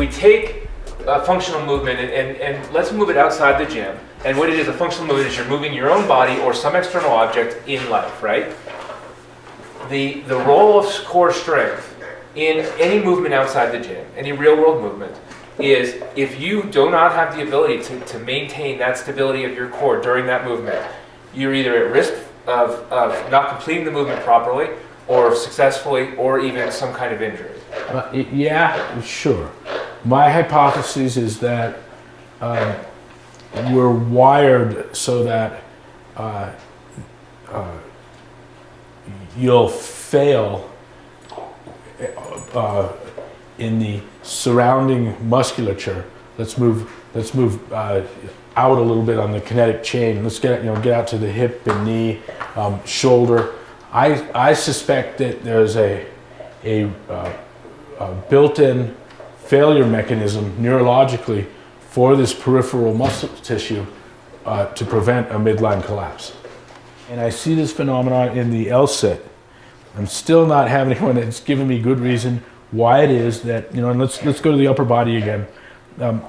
we take a functional movement and let's move it outside the gym. And what it is, a functional movement is you're moving your own body or some external object in life, right? The role of core strength in any movement outside the gym, any real world movement, is if you do not have the ability to maintain that stability of your core during that movement, you're either at risk of not completing the movement properly or successfully or even some kind of injury. Yeah, sure. My hypothesis is that we're wired so that you'll fail in the surrounding musculature. Let's move out a little bit on the kinetic chain. Let's get out to the hip and knee, shoulder. I suspect that there's a built-in failure mechanism neurologically for this peripheral muscle tissue to prevent a midline collapse. And I see this phenomenon in the L-sit. I'm still not having anyone that's given me good reason why it is that, and let's go to the upper body again.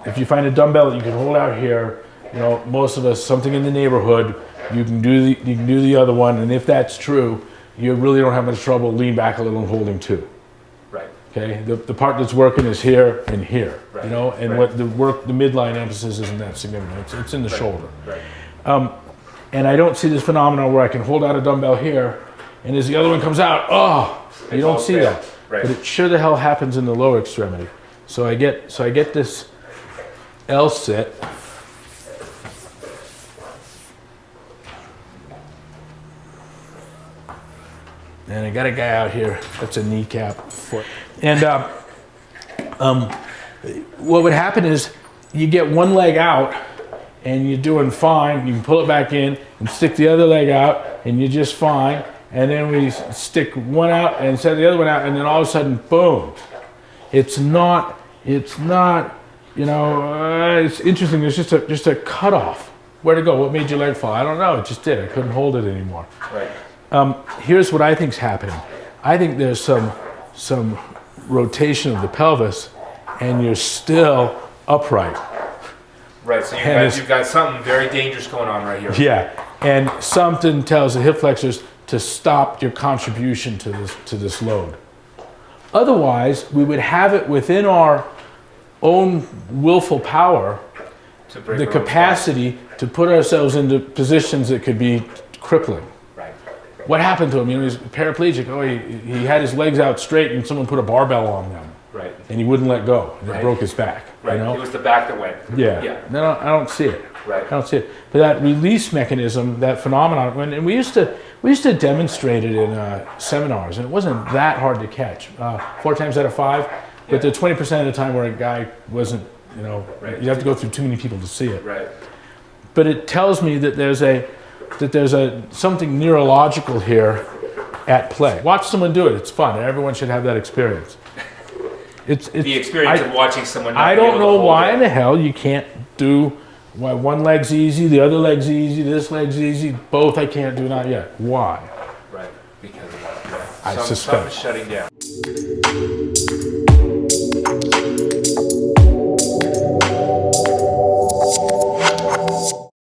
If you find a dumbbell that you can hold out here, most of us, something in the neighborhood, you can do the other one, and if that's true, you really don't have much trouble. Lean back a little and holding two. Right. Okay. The part that's working is here and here. Right. And right. what the midline emphasis isn't that significant. It's in the shoulder. Right. And I don't see this phenomenon where I can hold out a dumbbell here, and as the other one comes out, you don't see that. Right. But it sure the hell happens in the lower extremity. So I get this L sit. And I got a guy out here, that's a kneecap foot. And what would happen is you get one leg out and you're doing fine. You can pull it back in and stick the other leg out and you're just fine. And then we stick one out and set the other one out, and then all of a sudden, boom. It's interesting. There's just a cutoff. Where'd it go? What made your leg fall? I don't know. It just did. I couldn't hold it anymore. Right. Here's what I think's happening. I think there's some rotation of the pelvis, and you're still upright. Right. So you've got something very dangerous going on right here. Yeah, and something tells the hip flexors to stop your contribution to this load. Otherwise, we would have it within our own willful power, the capacity to put ourselves into positions that could be crippling. Right. What happened to him? He was paraplegic. Oh, he had his legs out straight and someone put a barbell on them. Right. And he wouldn't let go. And Right. It broke his back. Right. It was the back that went. Yeah. No, I don't see it. Right. I don't see it. But that release mechanism, that phenomenon, and we used to demonstrate it in seminars, and it wasn't that hard to catch. 4 times out of 5, but the 20% of the time where a guy wasn't, Right. you have to go through too many people to see it. Right. But it tells me that there's something neurological here at play. Watch someone do it. It's fun. Everyone should have that experience. It's the experience of watching someone. I don't know why in the hell you can't do. Why one leg's easy, the other leg's easy, this leg's easy, both I can't do, not yet. Why? Right, because of that. I suspect. Something's shutting down.